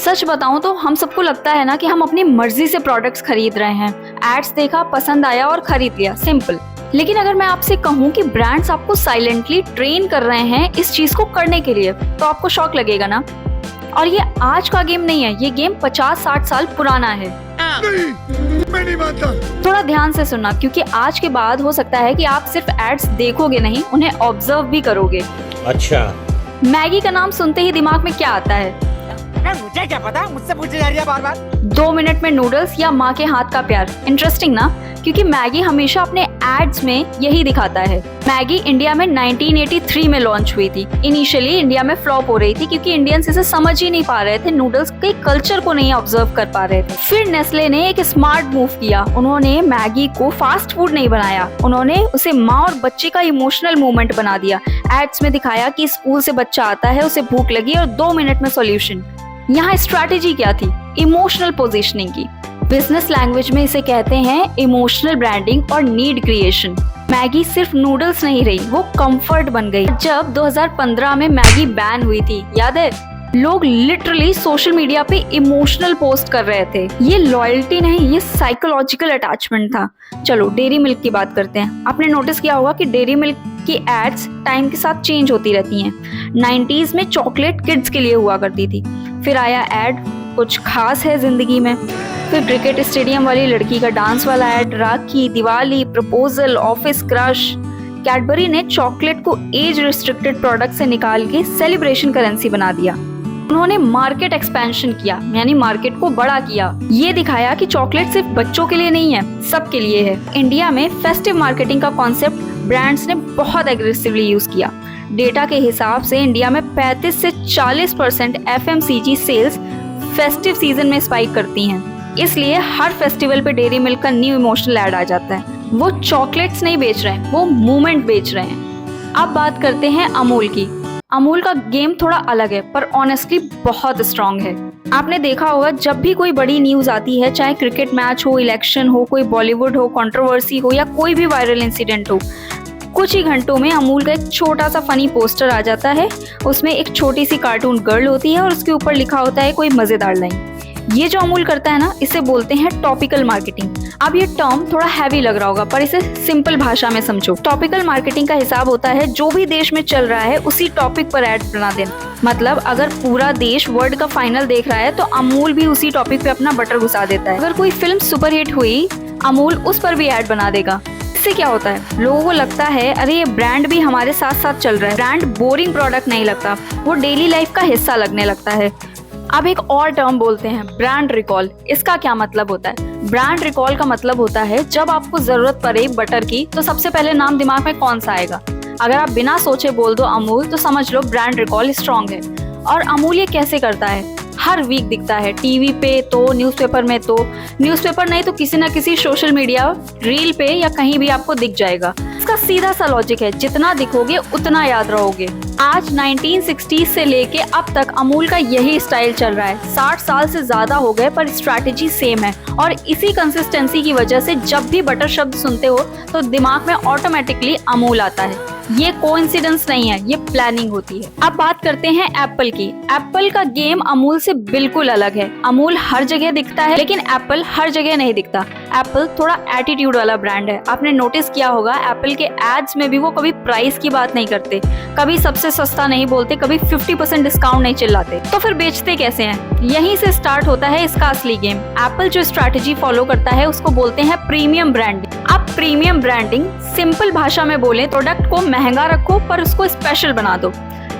सच बताऊं तो हम सबको लगता है ना कि हम अपनी मर्जी से प्रोडक्ट्स खरीद रहे हैं। एड्स देखा, पसंद आया और खरीद लिया, सिंपल। लेकिन अगर मैं आपसे कहूं कि ब्रांड्स आपको साइलेंटली ट्रेन कर रहे हैं इस चीज को करने के लिए, तो आपको शॉक लगेगा ना। और ये आज का गेम नहीं है, ये गेम 50-60 साल पुराना है। नहीं, मैं नहीं मानता। थोड़ा ध्यान से सुनना, क्योंकि आज के बाद हो सकता है कि आप सिर्फ एड्स देखोगे नहीं, उन्हें ऑब्जर्व भी करोगे। अच्छा, मैगी का नाम सुनते ही दिमाग में क्या आता है? मुझे क्या पता, मुझसे पूछे जा रही है बार बार। 2 मिनट में नूडल्स या माँ के हाथ का प्यार। इंटरेस्टिंग ना, क्योंकि मैगी हमेशा अपने एड्स में यही दिखाता है। मैगी इंडिया में 1983 में लॉन्च हुई थी। इनिशियली इंडिया में फ्लॉप हो रही थी क्योंकि इंडियंस इसे समझ ही नहीं पा रहे थे, नूडल्स के कल्चर को नहीं ऑब्जर्व कर पा रहे थे। फिर नेस्ले ने एक स्मार्ट मूव किया, उन्होंने मैगी को फास्ट फूड नहीं बनाया, उन्होंने उसे माँ और बच्चे का इमोशनल मूवमेंट बना दिया। एड्स में दिखाया कि स्कूल से बच्चा आता है, उसे भूख लगी और 2 मिनट में सॉल्यूशन। यहाँ स्ट्रैटेजी क्या थी? इमोशनल पोजीशनिंग की। बिजनेस लैंग्वेज में इसे कहते हैं इमोशनल ब्रांडिंग और नीड क्रिएशन। मैगी सिर्फ नूडल्स नहीं रही, वो कंफर्ट बन गई। जब 2015 में मैगी बैन हुई थी, याद है, लोग लिटरली सोशल मीडिया पे इमोशनल पोस्ट कर रहे थे। ये लॉयल्टी नहीं, ये साइकोलॉजिकल अटैचमेंट था। चलो डेयरी मिल्क की बात करते हैं। आपने नोटिस किया होगा कि डेयरी मिल्क की एड्स टाइम के साथ चेंज होती रहती हैं। 90s में चॉकलेट किड्स के लिए हुआ करती थी, फिर आया एड कुछ खास है जिंदगी में, फिर क्रिकेट स्टेडियम वाली लड़की का डांस वाला ad, Rakhi, Diwali, proposal, office crush. Cadbury ने चॉकलेट को एज रिस्ट्रिक्टेड प्रोडक्ट से निकाल के सेलिब्रेशन करेंसी बना दिया। उन्होंने मार्केट एक्सपेंशन किया, यानी मार्केट को बड़ा किया। ये दिखाया कि चॉकलेट सिर्फ बच्चों के लिए नहीं है, सबके लिए है। इंडिया में फेस्टिव मार्केटिंग का कॉन्सेप्ट ब्रांड्स ने बहुत एग्रेसिवली यूज किया। डेटा के हिसाब से इंडिया में 35 से 40% FMCG सेल्स फेस्टिव सीजन में स्पाइक करती हैं। इसलिए हर फेस्टिवल पे डेयरी मिल्क का न्यू इमोशनल ऐड आ जाता है। वो चॉकलेट्स नहीं बेच रहे हैं, वो मूवमेंट बेच रहे हैं। अब बात करते हैं अमूल की। अमूल का गेम थोड़ा अलग है, पर ऑनेस्टली बहुत स्ट्रांग है। आपने देखा होगा जब भी कोई बड़ी न्यूज आती है, चाहे क्रिकेट मैच हो, इलेक्शन हो, कोई बॉलीवुड हो, कंट्रोवर्सी हो या कोई भी वायरल इंसिडेंट हो, कुछ ही घंटों में अमूल का एक छोटा सा फनी पोस्टर आ जाता है। उसमें एक छोटी सी कार्टून गर्ल होती है और उसके ऊपर लिखा होता है कोई मजेदार लाइन। ये जो अमूल करता है ना, इसे बोलते हैं टॉपिकल मार्केटिंग। अब ये टर्म थोड़ा हैवी लग रहा होगा, पर इसे सिंपल भाषा में समझो। टॉपिकल मार्केटिंग का हिसाब होता है जो भी देश में चल रहा है उसी टॉपिक पर ऐड बना देना। मतलब अगर पूरा देश वर्ल्ड का फाइनल देख रहा है तो अमूल भी उसी टॉपिक पे अपना बटर घुसा देता है। अगर कोई फिल्म सुपरहिट हुई, अमूल उस पर भी ऐड बना देगा। इससे क्या होता है, लोगों को लगता है अरे ये ब्रांड भी हमारे साथ साथ चल रहा है। ब्रांड बोरिंग प्रोडक्ट नहीं लगता, वो डेली लाइफ का हिस्सा लगने लगता है। अब एक और टर्म बोलते हैं, ब्रांड रिकॉल। इसका क्या मतलब होता है? ब्रांड रिकॉल का मतलब होता है जब आपको जरूरत पड़े बटर की, तो सबसे पहले नाम दिमाग में कौन सा आएगा? अगर आप बिना सोचे बोल दो अमूल, तो समझ लो ब्रांड रिकॉल स्ट्रांग है। और अमूल ये कैसे करता है? हर वीक दिखता है, टीवी पे तो, न्यूज़पेपर में तो, न्यूज़पेपर नहीं तो किसी ना किसी सोशल मीडिया रील पे या कहीं भी आपको दिख जाएगा। इसका सीधा सा लॉजिक है, जितना दिखोगे उतना याद रहोगे। आज 1960 से लेके अब तक अमूल का यही स्टाइल चल रहा है। 60 साल से ज्यादा हो गए, पर स्ट्रैटेजी सेम है। और इसी कंसिस्टेंसी की वजह से जब भी बटर शब्द सुनते हो तो दिमाग में ऑटोमेटिकली अमूल आता है। ये कोइंसिडेंस नहीं है, ये प्लानिंग होती है। अब बात करते हैं एप्पल की। एप्पल का गेम अमूल से बिल्कुल अलग है। अमूल हर जगह दिखता है, लेकिन एप्पल हर जगह नहीं दिखता। एप्पल थोड़ा एटीट्यूड वाला ब्रांड है। आपने नोटिस किया होगा एप्पल के एड्स में भी वो कभी प्राइस की बात नहीं करते, कभी सबसे सस्ता नहीं बोलते, कभी 50% डिस्काउंट नहीं चिल्लाते। तो फिर बेचते कैसे हैं? यहीं से स्टार्ट होता है इसका असली गेम। एप्पल जो स्ट्रैटेजी फॉलो करता है उसको बोलते हैं प्रीमियम ब्रांडिंग। अब प्रीमियम ब्रांडिंग सिंपल भाषा में बोले, प्रोडक्ट को महंगा रखो पर उसको स्पेशल बना दो।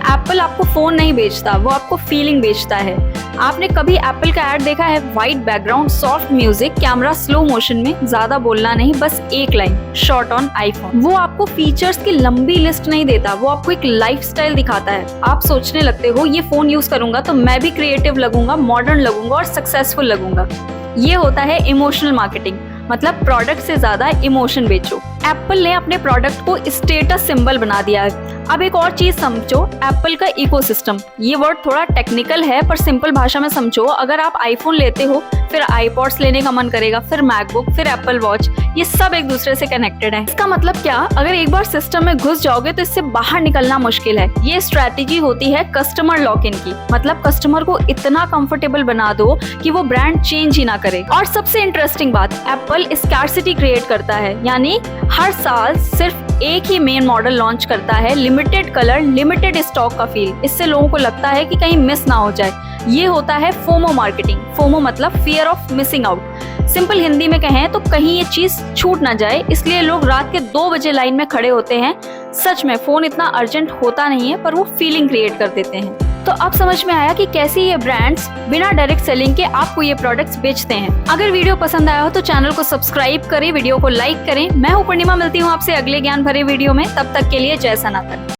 एप्पल आपको फोन नहीं बेचता, वो आपको फीलिंग बेचता है। आपने कभी एप्पल का ऐड देखा है? White background, soft music, camera slow motion में, ज्यादा बोलना नहीं, बस एक लाइन, शॉट ऑन आईफोन। वो आपको फीचर्स की लंबी लिस्ट नहीं देता, वो आपको एक लाइफस्टाइल दिखाता है। आप सोचने लगते हो ये फोन यूज करूंगा तो मैं भी क्रिएटिव लगूंगा, मॉडर्न लगूंगा और सक्सेसफुल लगूंगा। ये होता है इमोशनल मार्केटिंग। मतलब प्रोडक्ट से ज्यादा इमोशन बेचो। एप्पल ने अपने प्रोडक्ट को स्टेटस सिंबल बना दिया है। अब एक और चीज समझो, एप्पल का इकोसिस्टम। ये वर्ड थोड़ा टेक्निकल है पर सिंपल भाषा में समझो, अगर आप आईफोन लेते हो फिर आईपॉड्स लेने का मन करेगा, फिर मैकबुक, फिर एप्पल वॉच, ये सब एक दूसरे से कनेक्टेड है। इसका मतलब क्या, अगर एक बार सिस्टम में घुस जाओगे तो इससे बाहर निकलना मुश्किल है। ये स्ट्रैटेजी होती है कस्टमर लॉक इन की, मतलब कस्टमर को इतना कंफर्टेबल बना दो कि वो ब्रांड चेंज ही ना करे। और सबसे इंटरेस्टिंग बात, एप्पल स्कार्सिटी क्रिएट करता है, यानी हर साल सिर्फ एक ही मेन मॉडल लॉन्च करता है, लिमिटेड कलर, लिमिटेड स्टॉक का फील। इससे लोगों को लगता है कि कहीं मिस ना हो जाए। ये होता है फोमो मार्केटिंग। फोमो मतलब fear of missing out. Simple Hindi में कहें तो कहीं ये चीज छूट ना जाए, इसलिए लोग रात के 2 बजे लाइन में खड़े होते हैं। सच में फोन इतना अर्जेंट होता नहीं है, पर वो फीलिंग क्रिएट कर देते हैं। तो अब समझ में आया कि कैसे ये ब्रांड्स बिना डायरेक्ट सेलिंग के आपको ये प्रोडक्ट्स बेचते हैं। अगर वीडियो पसंद आया हो तो चैनल को सब्सक्राइब करें, वीडियो को लाइक करें। मैं हूं पूर्णिमा, मिलती हूं आपसे अगले ज्ञान भरे वीडियो में। तब तक के लिए जय सनातन।